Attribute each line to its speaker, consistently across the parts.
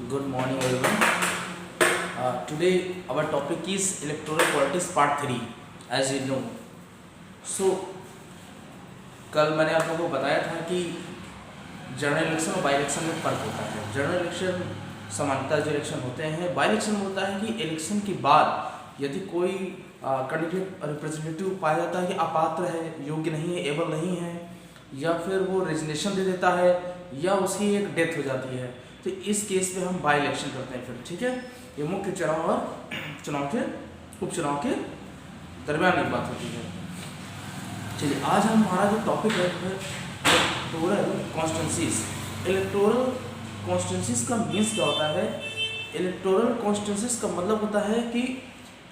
Speaker 1: Good morning, everyone. Today, our topic is electoral politics part 3. As you know, so कल मैंने आप लोगों को बताया था कि जनरल इलेक्शन और बाई इलेक्शन में फ़र्क होता है। जनरल इलेक्शन सामान्यतः जो इलेक्शन होते हैं, बाई इलेक्शन होता है कि इलेक्शन के बाद यदि कोई कैंडिडेट रिप्रेजेंटेटिव पाया जाता है कि अपात्र है, योग्य नहीं है, एबल नहीं है, या फिर वो रेजिग्नेशन दे देता है, या उसकी एक डेथ हो जाती है, तो इस केस में हम बाई इलेक्शन करते हैं। फिर ठीक है, ये मुख्य चुनाव और चुनाव के उपचुनाव के दरमियान एक बात होती है। चलिए, आज हमारा जो टॉपिक है इलेक्टोरल कॉन्स्टिट्यूंसीज। इलेक्टोरल कॉन्स्टिट्यूंसीज का मीन्स क्या होता है? इलेक्टोरल कॉन्स्टिट्यूंसीज का मतलब होता है कि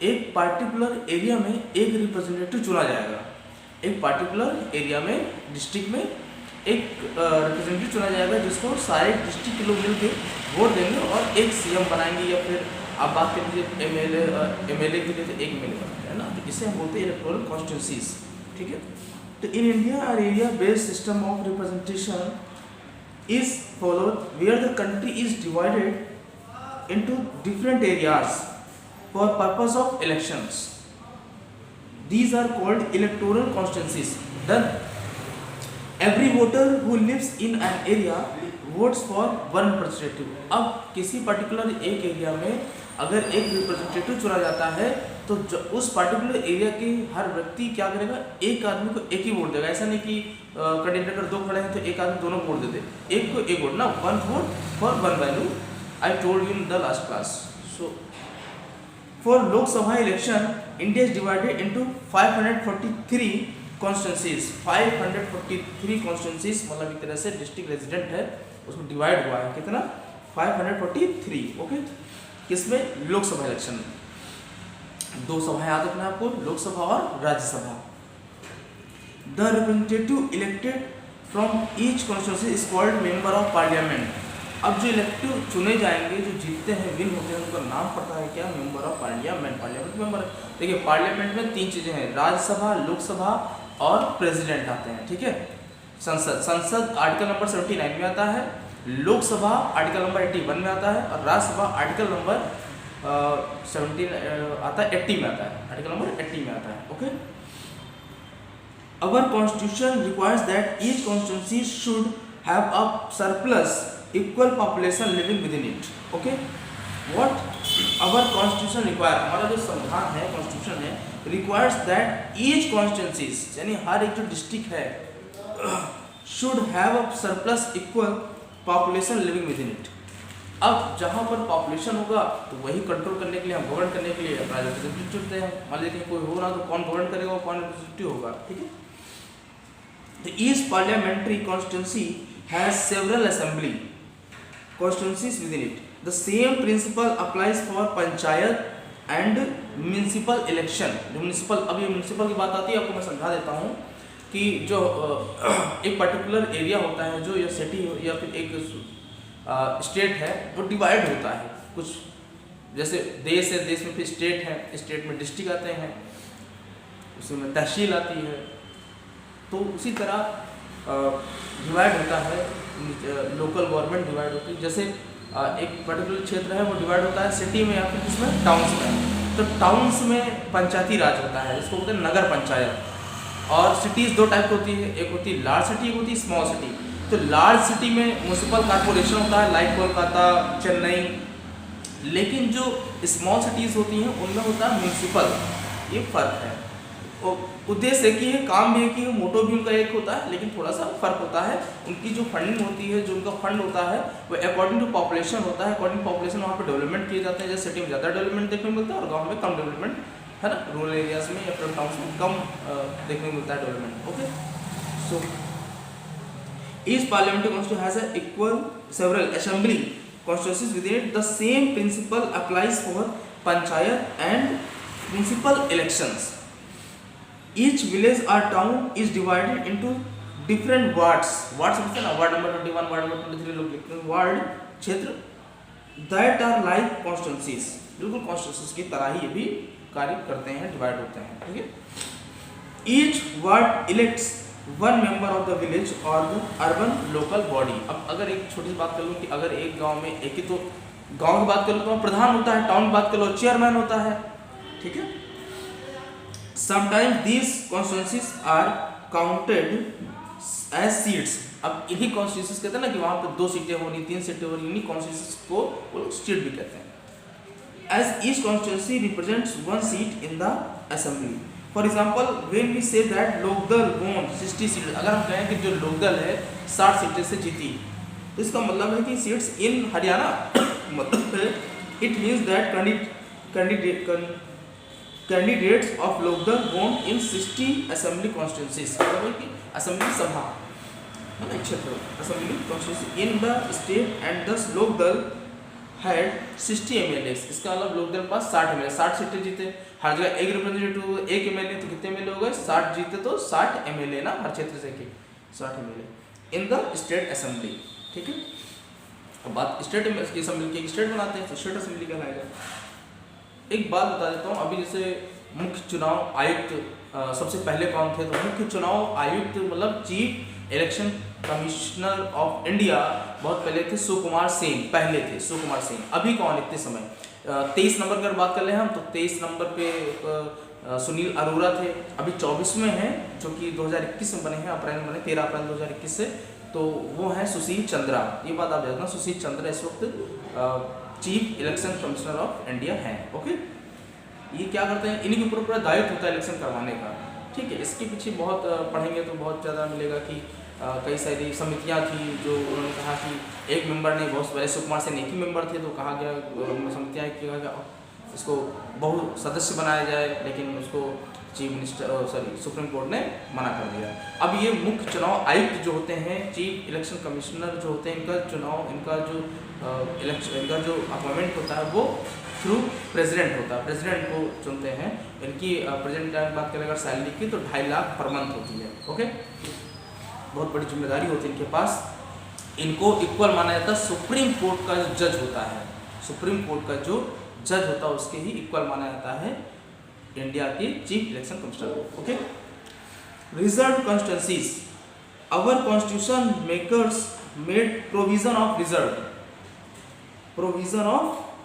Speaker 1: एक पार्टिकुलर एरिया में एक रिप्रेजेंटेटिव चुना जाएगा। एक पार्टिकुलर एरिया में, डिस्ट्रिक्ट में एक रिप्रेजेंटेटिव चुना जाएगा जिसको सारे डिस्ट्रिक्ट के लोग मिलकर वोट देंगे और एक सीएम बनाएंगे, या फिर आप बात कर लीजिए एमएलए के लिए तो एक एमएलए बनाते हैं ना, तो इसे हम बोलते हैं इलेक्टोरल कॉन्स्टिट्यूंसीज। ठीक है, तो in India our area based system of representation is followed where the country is divided into different areas for purpose of elections. These are called electoral constituencies. Then every voter who lives in an area votes for one representative. अब किसी particular एक area में अगर एक representative चुना जाता है तो उस पर्टिकुलर एरिया के हर व्यक्ति क्या करेगा? एक आदमी को एक ही वोट देगा। ऐसा नहीं कि कैंडिडेट अगर दो खड़े हैं तो एक आदमी दोनों वोट दे दे, एक को एक वोट ना, one vote for one value. I told you in the last class. So for Lok Sabha election, India is divided into 543 constituencies. 543 constituencies मतलब एक तरह से डिस्ट्रिक्ट रेजिडेंट है, उसमें डिवाइड हुआ है कितना? 543. ओके, किसमें? लोकसभा इलेक्शन में दो सभाएं याद रखना आपको, लोकसभा और Rajya Sabha. The representative elected from each constituency is called member of parliament. अब जो इलेक्टिव चुने जाएंगे, जो जीतते हैं, विन होते हैं, उनका नाम पड़ता है क्या? Member of parliament. Parliament member. देखिए, पार्लियामेंट में तीन चीज़ें हैं, राज्यसभा, लोकसभा और प्रेसिडेंट आते हैं. ठीक है, संसद आर्टिकल नंबर 79 में आता है, लोकसभा आर्टिकल नंबर 81 में आता है, और राज्यसभा आर्टिकल नंबर 17 आता है, 80 में आता है, आर्टिकल नंबर 80 में आता है. Okay, our constitution requires that each constituency should have a surplus equal population living within it. Okay, what our constitution require, हमारा जो संविधान है, constitution है, requires that each constituencies, यानी हर एक जो डिस्ट्रिक्ट है, should have a surplus equal population living within it. अब जहाँ पर पॉपुलेशन होगा तो वही कंट्रोल करने के लिए, हम गवर्न करने के लिए अपना रिप्रेजेंटेटिव चुनते हैं. मान लीजिए कोई हो ना, तो कौन गवर्न करेगा, कौन रिप्रेजेंटेटिव होगा. ठीक है, तो each parliamentary constituency has several assembly constituencies within it. The same principle applies for panchayat and municipal election. जो म्यूनिसिपल, अब ये म्यूनिसिपल की बात आती है, आपको मैं समझा देता हूँ कि जो एक पर्टिकुलर एरिया होता है, जो या सिटी हो या फिर एक स्टेट है, वो डिवाइड होता है. कुछ जैसे देश है, देश में फिर स्टेट है, स्टेट में डिस्ट्रिक्ट आते हैं, उसमें तहसील आती है. तो उसी तरह डिवाइड होता है, लोकल गवर्नमेंट डिवाइड होती है. जैसे एक पर्टिकुलर क्षेत्र है, वो डिवाइड होता है सिटी में या फिर किसमें? टाउन्स में. तो टाउन्स में पंचायती राज होता है, जिसको बोलते हैं नगर पंचायत. और सिटीज़ दो टाइप की होती है, एक होती है लार्ज सिटी, एक होती है स्मॉल सिटी. तो लार्ज सिटी में म्यूनिसिपल कॉर्पोरेशन होता है, लाइक कोलकाता, चेन्नई. लेकिन जो स्मॉल सिटीज़ होती हैं उनमें होता है म्यूनिसिपल. ये फ़र्क है. उद्देश्य एक ही है, काम भी एक ही है, मोटो भी उनका एक होता है, लेकिन थोड़ा सा फर्क होता है. उनकी जो फंडिंग होती है, जो उनका फंड होता है, वो अकॉर्डिंग टू पॉपुलेशन होता है. अकॉर्डिंग टू पॉपुलेशन वहाँ पे डेवलपमेंट किए जाते हैं. जैसे सिटी में ज़्यादा डेवलपमेंट देखने को मिलता है और गांव में कम डेवलपमेंट, है ना. रूरल एरियाज में या फिर टाउन्स में कम देखने को मिलता है development. Okay, so each parliamentary constitution has a equal several assembly constituencies with it. The same principle applies for panchayat and municipal elections. Each village or town is divided into different wards. Wards होते हैं ना, ward number 21, ward number 23 लोग लिखते हैं. Ward क्षेत्र that are like constituencies. बिल्कुल constituencies की तरह ही ये भी कार्य करते हैं, डिवाइड होते हैं. ठीक है, each ward elects one member of the village or the urban local body. अब अगर एक छोटी सी बात कर लूँ कि अगर एक गांव में एक ही तो गांव की बात करो तो प्रधान होता है, टाउन की बात करो चेयरमैन होता है, ठीक है। Sometimes these constituencies are counted as seats. अब इन्हीं कॉन्स्टिट्यूंसीज कहते हैं ना कि वहां पे 2 सीटें होनी, 3 सीटें होनी, इन्हीं कॉन्स्टिट्यूंसीज को वो लोग सीट भी कहते हैं। As each constituency represents 1 seat in the assembly. For example when we say that Lok Dal won 60 seat, अगर हम कहें कि जो लोकदल है 60 सीटें से जीती, तो इसका मतलब है कि सीट्स इन हरियाणा मतलब it means that candidates of Lok Dal won in 60 assembly constituencies, मतलब कि असेंबली सभा मतलब क्षेत्र assembly constituency in the state and दस लोकदल हैड 60 एमएलए। इसका मतलब लोकदल के पास 60 एमएलए, 60 सीटें जीते, हर जगह एक रिप्रेजेंटेटिव, एक एमएलए, तो कितने एमएलए हो गए? 60 जीते तो 60 एमएलए ना, हर क्षेत्र से के 60 MLA in the state assembly, ठीक है। अब बात स्टेट असेंबली की, स्टेट बनाते हैं तो स्टेट असेंबली कहलाएगा। एक बात बता देता हूँ, अभी जैसे मुख्य चुनाव आयुक्त सबसे पहले कौन थे? तो मुख्य चुनाव आयुक्त मतलब chief election commissioner of India बहुत पहले थे सुकुमार सेन, पहले थे सुकुमार सेन। अभी कौन इतने समय 23 नंबर की अगर बात कर ले हम, तो 23 नंबर पे सुनील अरोड़ा थे। अभी 24वें हैं जो कि 2021 में बने हैं, अप्रैल में बने, 13 अप्रैल 2021 से, तो वो हैं सुशील चंद्रा। ये बात आप जानना, सुशील चंद्रा इस वक्त chief election commissioner of India हैं, ओके। ये क्या करते हैं? इन्हीं के ऊपर पूरा दायित्व होता है इलेक्शन करवाने का, ठीक है। इसके पीछे बहुत पढ़ेंगे तो बहुत ज़्यादा मिलेगा कि कई सारी समितियां थी जो उन्होंने कहा कि एक मेंबर नहीं, बहुत पहले सुकुमार सेन एक ही मेंबर थे, तो कहा गया समितियां कहा गया इसको बहु सदस्य बनाया जाए, लेकिन उसको चीफ मिनिस्टर सुप्रीम कोर्ट ने मना कर दिया। अब ये मुख्य चुनाव आयुक्त जो होते हैं, चीफ इलेक्शन कमिश्नर जो होते हैं, इनका चुनाव, इनका जो इलेक्शन, इनका जो अपॉइंटमेंट होता है वो थ्रू प्रेसिडेंट होता है, प्रेसिडेंट को चुनते हैं। इनकी प्रेसिडेंट की बात करें अगर सैलरी की, तो 2.5 लाख पर मंथ होती है, ओके। बहुत बड़ी जिम्मेदारी होती है इनके पास। इनको इक्वल माना जाता है सुप्रीम कोर्ट का जो जज होता है, सुप्रीम कोर्ट का जो जज होता है उसके ही इक्वल माना जाता है इंडिया के chief election commissioner, okay. Reserve constituencies, our constitution makers made provision of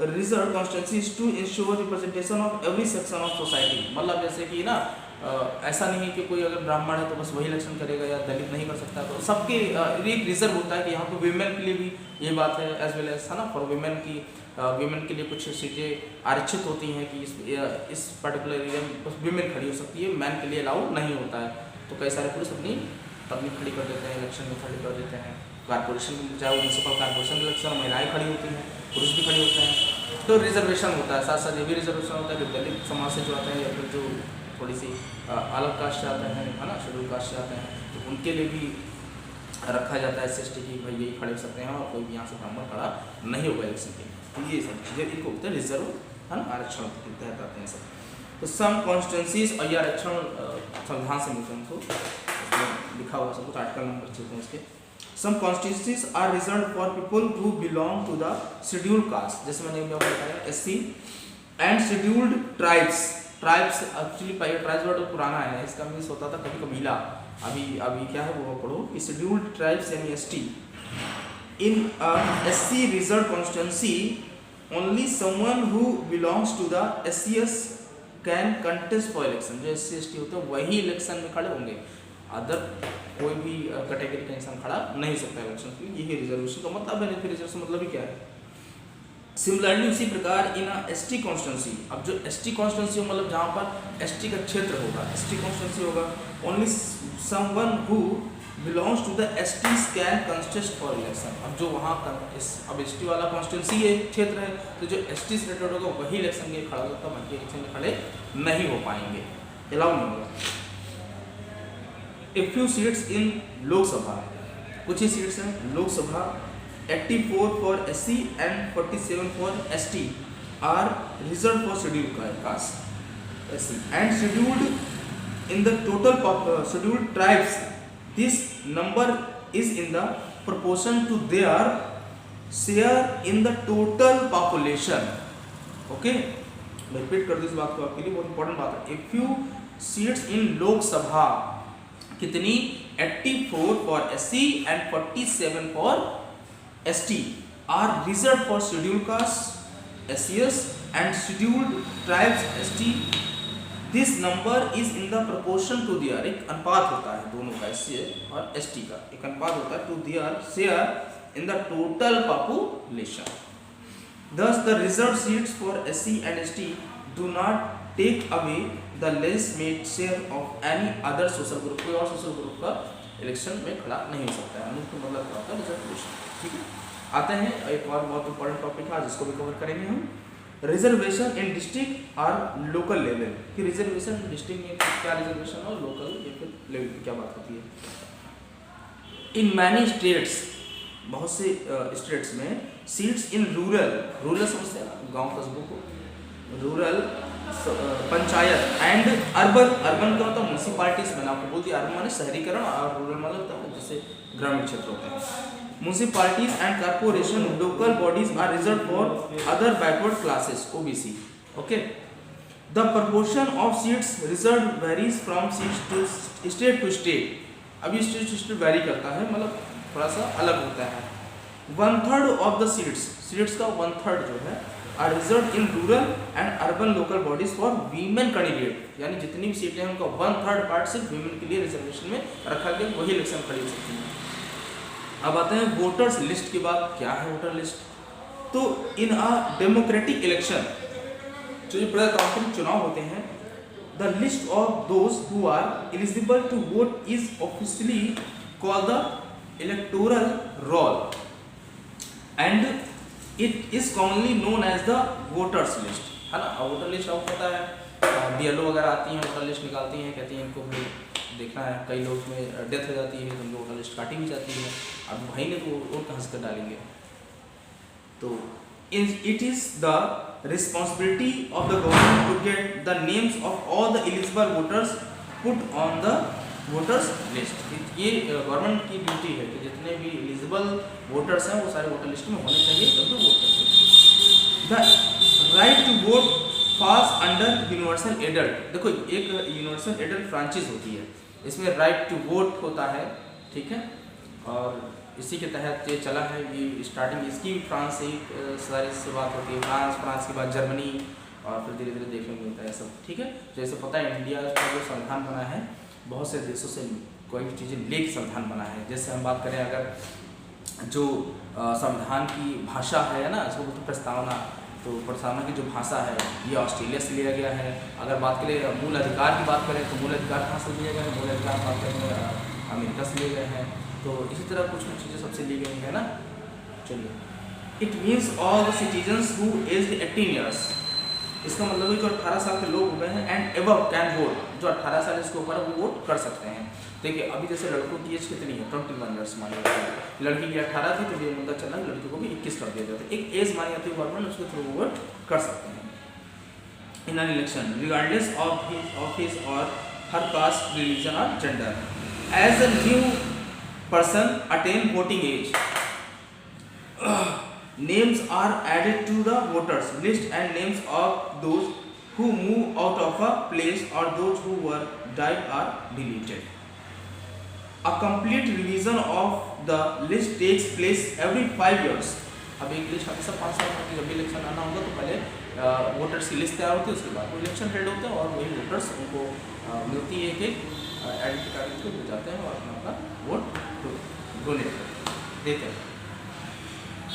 Speaker 1: reserve constituencies to ensure representation of every section of society. मतलब जैसे कि ना ऐसा नहीं है कि कोई अगर ब्राह्मण है तो बस वही इलेक्शन करेगा या दलित नहीं कर सकता, तो सबके एक रिजर्व होता है कि यहाँ पे वीमेन के लिए भी ये बात है, एज वेल एज है ना, फॉर वीमेन के लिए कुछ सीटें आरक्षित होती हैं कि इस पर्टिकुलर एरिया में बस वीमेन खड़ी हो सकती है, मैन के लिए अलाउ नहीं होता है। तो कई सारे पुरुष अपनी पत्नी खड़ी कर देते हैं, इलेक्शन में खड़ी कर देते हैं। कारपोरेशन, चाहे वो म्यूनसिपल कारपोरेशन इलेक्शन, महिलाएँ खड़ी होती हैं, पुरुष भी खड़े होते हैं, तो रिजर्वेशन होता है। साथ साथ ये भी रिजर्वेशन होता है कि दलित समाज से जो आते हैं या फिर जो थोड़ी सी अलग कास्ट से आते हैं, है ना, शेड्यूल कास्ट से आते हैं, तो उनके लिए भी रखा जाता है SC की भाई यही खड़े हो सकते हैं और कोई भी यहाँ से ब्राह्मण खड़ा नहीं होगा इलेक्शन के। तो ये सब चीज़ें इनको होते हैं रिजर्व, है ना, आरक्षण के तहत आते हैं सब। तो सम कॉन्स्टिट्यूंसीज, और ये आरक्षण संविधान से मिलते हैं, तो लिखा हुआ सब कुछ, आर्टिकल नंबर चलते हैं इसके। Some constituencies are reserved for people who belong to the scheduled caste, जैसे मैंने बताया SC and scheduled tribes। Tribes actually tribes word पुराना है, इसका मीन्स होता था कभी कबीला, अभी क्या है वो पढ़ो कि शेड्यूल्ड ट्राइब्स यानी ST। In SC reserve constituency only someone who belongs to the SCS can contest for election. जो SC ST होते हैं वही इलेक्शन में खड़े होंगे, अदर कोई भी कैटेगरी का इंसान खड़ा नहीं हो सकता इलेक्शन के लिए। यही रिजर्वेशन का मतलब है। फिर रिजर्वेशन मतलब ही क्या है? सिमिलरली उसी प्रकार इन ST कॉन्स्टिट्यूंसी, अब जो ST कॉन्स्टिट्यूंसी मतलब जहाँ पर ST का क्षेत्र होगा, ST कॉन्स्टिट्यूंसी होगा, only someone who belongs to the STs can contest for election. अब जो वहाँ का अब ST वाला कॉन्स्टिट्यूंसी है, क्षेत्र है, तो जो ST से रिलेटेड होगा वही इलेक्शन के खड़ा होगा, बाकी इलेक्शन में खड़े नहीं हो पाएंगे, अलाउ नहीं होगा। A few seats in Lok Sabha, कुछ ही सीट्स हैं Lok Sabha, 84 for SC and 47 for ST are reserved for scheduled caste SC and scheduled in the total scheduled tribes. This number is in the proportion to their share in the total population. Okay, मैं repeat कर दूँ इस बात को आपके लिए, बहुत important बात है। A few seats in Lok Sabha, कितनी? 84 for SC and 47 for ST। are reserved for scheduled castes SCS and scheduled tribes ST. This number is in the proportion to their, एक अनुपात होता है दोनों का SC और ST का, एक अनुपात होता है to their share in the total population. Thus the reserved seats for SC and ST do not take away the less made share of any other social group. कोई और social group का election में खड़ा नहीं हो सकता है, तो मतलब क्या होता है रिजर्वेशन। ठीक है, आते हैं एक और बहुत इंपॉर्टेंट टॉपिक है जिसको भी कवर करेंगे हम, रिजर्वेशन इन डिस्ट्रिक्ट और लोकल लेवल। कि रिजर्वेशन डिस्ट्रिक्ट में क्या रिजर्वेशन और लोकल या फिर लेवल की क्या बात होती है। इन मैनी स्टेट्स, बहुत से स्टेट्स में सीट्स इन रूरल समझते हैं गांव कस्बों को, रूरल पंचायत एंड अर्बन का होता है म्यूनसिपालिटीज। मैंने आपको बोल दिया अर्बन माने शहरीकरण और रूरल माने होता है जैसे ग्रामीण क्षेत्र होते हैं। Municipalities and corporation local bodies are reserve for other backward classes OBC। Okay, the proportion of seats reserve varies from seats to state to state. अब ये स्टेट टू स्टेट वेरी करता है, मतलब थोड़ा सा अलग होता है। 1/3 ऑफ द सीट्स का 1/3 जो है are reserve in rural and urban local bodies for women candidate, यानी जितनी भी सीटें हैं उनका 1/3 पार्ट सिर्फ वीमेन के लिए रिजर्वेशन में रखा गया, वही इलेक्शन खड़ी हो सकती है। अब आते हैं वोटर्स लिस्ट की बात। क्या है वोटर लिस्ट? तो इन अ डेमोक्रेटिक इलेक्शन, जो ये प्रजातांत्रिक चुनाव होते हैं, the list of those who are eligible to vote is officially called the electoral roll and it is commonly known as the voters list, है ना। वोटर लिस्ट आपको पता है, BLO वगैरह आती हैं, वोटर लिस्ट निकालती हैं, कहती हैं इनको देखना है। कई लोग में डेथ हो जाती है तो उनको वोटर लिस्ट काटी भी जाती है। अब भाई ने तो वोट कहाँ से कर डालेंगे। तो it is the responsibility of the government to get the names of all the eligible voters put on the voters list. ये गवर्नमेंट की ड्यूटी है कि जितने भी एलिजिबल वोटर्स हैं वो सारे वोटर लिस्ट में होने चाहिए तब तो वोट करेंगे। The right to vote falls under universal adult. देखो एक यूनिवर्सल एडल्ट फ्रांचाइज होती है, इसमें राइट टू वोट होता है, ठीक है, और इसी के तहत ये चला है। ये स्टार्टिंग इसकी फ्रांस से ही सारी शुरुआत होती है, फ्रांस के बाद जर्मनी और फिर धीरे धीरे देखने को मिलता है सब। ठीक है, जैसे पता है इंडिया का जो संविधान बना है बहुत से देशों से कोई भी चीज़ें लेके संविधान बना है। जैसे हम बात करें अगर जो संविधान की भाषा है ना, इसको बोलते प्रस्तावना, तो प्रस्तावना की जो भाषा है ये ऑस्ट्रेलिया से लिया गया है। अगर बात करें मूल अधिकार की बात करें तो मूल अधिकार कहाँ से लिए गए हैं, मूल अधिकार बात करें अमेरिका से लिए गए हैं। तो इसी तरह कुछ चीज़ें सबसे ली गई है ना। चलिए, it means all the citizens who aged 18 years, इसका मतलब है जो 18 साल के लोग हो गए हैं एंड एबव कैन वोट, जो 18 साल इसके ऊपर वो वोट कर सकते हैं। देखिए अभी जैसे लड़कों की एज कितनी है, 21 ईयर्स मानी जाती है, लड़की की 18 थी तो ये मुद्दा चल रहा है लड़की को भी 21 कर दिया जाता है। एक एज मानी जाती है गवर्नमेंट, उसके थ्रू वोट कर सकते हैं in an election regardless of his और हर कास्ट, रिलीजन और gender. As a new person attain voting age, names are added to the voters list and names of those who move out of a place or those who were died are deleted. A complete revision of the list takes place every 5 years. अब एक list हमेशा 5 साल बाद जब भी election आना होगा तो पहले वोटर्स की लिस्ट तैयार होती है, उसके बाद वो इलेक्शन हेल्ड होता है और वही वोटर्स उनको मिलती है कि आइडेंटिटी कार्ड को जाते हैं और अपना वोट डोनेट देते हैं।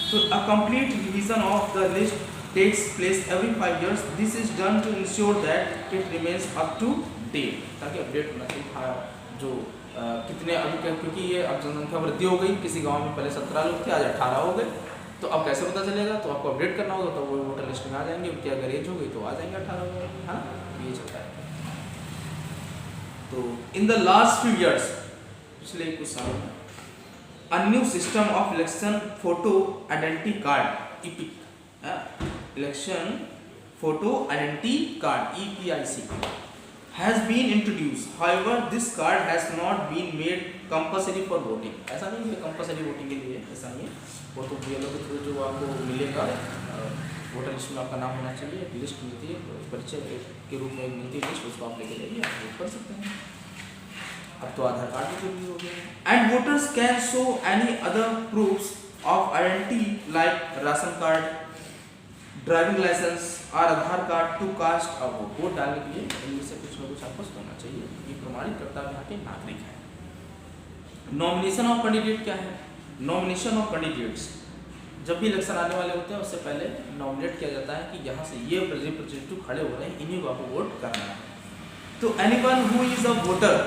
Speaker 1: So a complete revision of the list takes place every 5 years. This is done to ensure that it remains up to date, ताकि अपडेट होना चाहिए जो कितने अभी, क्योंकि ये अब जनसंख्या वृद्धि हो गई, किसी गांव में पहले 17 लोग थे आज 18 हो गए, तो अब कैसे पता चलेगा, तो आपको अपडेट करना होगा, तो वो वोटर लिस्ट में आ जाएंगे, उनकी अगर एज हो गई तो आ जाएंगे 18 हो गए, है ना, ये चलता है। तो in the last few years, पिछले कुछ सालों में, A new system of election photo identity card (EPIC) election photo identity card (EPIC) has been introduced. However, this card has not been made compulsory for voting. ऐसा नहीं है compulsory voting के लिए, ऐसा नहीं है। वो तो BLO के थ्रू जो आपको मिलेगा, वोटर लिस्ट में आपका नाम होना चाहिए, एक लिस्ट मिलती है, परिचय के रूप में मिलती है लिस्ट, उसको आप लेके जाइए, आप वोट कर सकते हैं। अब तो आधार कार्ड भी जरूरी हो गया है। And voters can show any other proofs of identity like ration card, driving licence और Aadhaar card to cast a vote. Vote डालने के लिए इनमें से कुछ ना कुछ आपको होना चाहिए, ये प्रमाणित करता है यहाँ के नागरिक हैं। नॉमिनेशन ऑफ कैंडिडेट क्या है? नॉमिनेशन ऑफ कैंडिडेट्स, जब भी इलेक्शन आने वाले होते हैं उससे पहले नॉमिनेट किया जाता है कि यहाँ से ये रिप्रेजेंटेटिव खड़े हो रहे हैं, इन्हीं को आपको वोट करना है। तो anyone who is a voter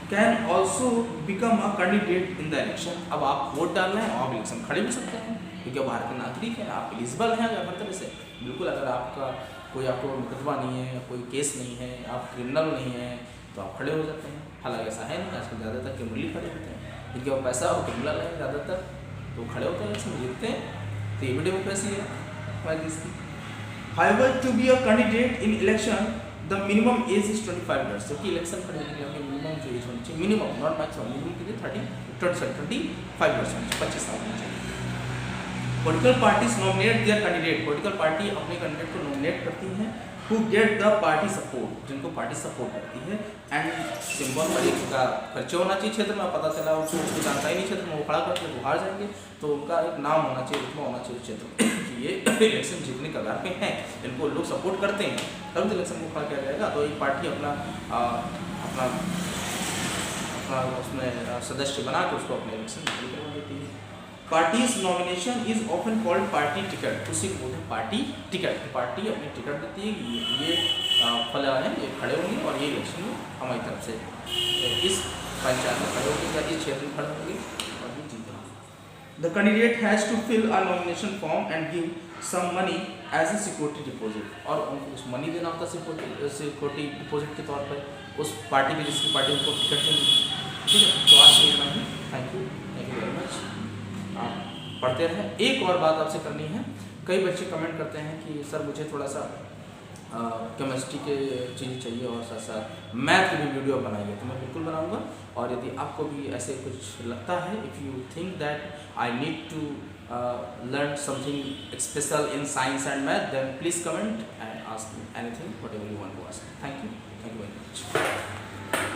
Speaker 1: can also become a candidate in the election. अब आप वोट डाल रहे हैं, आप इलेक्शन खड़े भी सकते हैं क्योंकि भारत के नागरिक हैं, आप एलिजिबल हैं हर तरह से। बिल्कुल, अगर आपका कोई आपको मुकदमा नहीं है, कोई केस नहीं है, आप क्रिमिनल नहीं है, तो आप खड़े हो जाते हैं। हालांकि ऐसा है नहीं, आजकल ज़्यादातर क्रिमिनल खड़े होते हैं, जिनके पास पैसा और क्रिमिनल है ज़्यादातर, तो खड़े होते हैं, इलेक्शन जीतते हैं। तो ये भी डेमोक्रेसी है हमारे देश की। However to be a candidate in election the minimum age is 25 years, जबकि इलेक्शन खड़े होने के लिए मिनिमम जो एज होनी चाहिए, मिनिमम नॉट मैक्सिमम, मिनिमम के लिए 25 ईयर्स होनी चाहिए, 25 साल होनी चाहिए। Political parties nominate their candidate, political party अपने कैंडिडेट को नॉमिनेट करती हैं who get the party support, जिनको पार्टी सपोर्ट करती है। एंड सिंपल पर का खर्चे होना चाहिए क्षेत्र में, पता चला उसको उसकी जानकारी नहीं क्षेत्र में, वो खड़ा करके वो हार जाएंगे, तो उनका एक नाम होना चाहिए, रुतबा होना चाहिए क्षेत्र में कि ये इलेक्शन जीतने का कगार पे हैं, इनको लोग सपोर्ट करते हैं, तब तो इलेक्शन को खड़ा किया जाएगा। तो एक पार्टी अपना अपना उसमें सदस्य बना के उसको अपने इलेक्शन करवा देती है। Parties nomination is often called party ticket, उसी को बोलते हैं पार्टी टिकट। पार्टी अपनी टिकट देती है, ये फला है, ये खड़े होंगे और ये इलेक्शन में हमारी तरफ से इस पंचायत में खड़े होंगे या इस क्षेत्र में खड़े होंगे और ये जीतेंगे। The candidate has to fill a nomination form and give some money as a security deposit, और उनको कुछ मनी देना होता है सिक्योरिटी डिपॉजिट के तौर पर उस पार्टी के, जिसकी पार्टी उनको टिकट देंगे। ठीक है, तो आज के इतना ही। Thank you very much. आप पढ़ते रहें। एक और बात आपसे करनी है, कई बच्चे कमेंट करते हैं कि सर मुझे थोड़ा सा केमिस्ट्री के चीज़ चाहिए और साथ साथ मैथ की भी वीडियो बनाइए, तो मैं बिल्कुल बनाऊंगा। और यदि आपको भी ऐसे कुछ लगता है, if you think that I need to learn something special in science and math, then please comment and ask me anything whatever you want to ask. Thank you very much.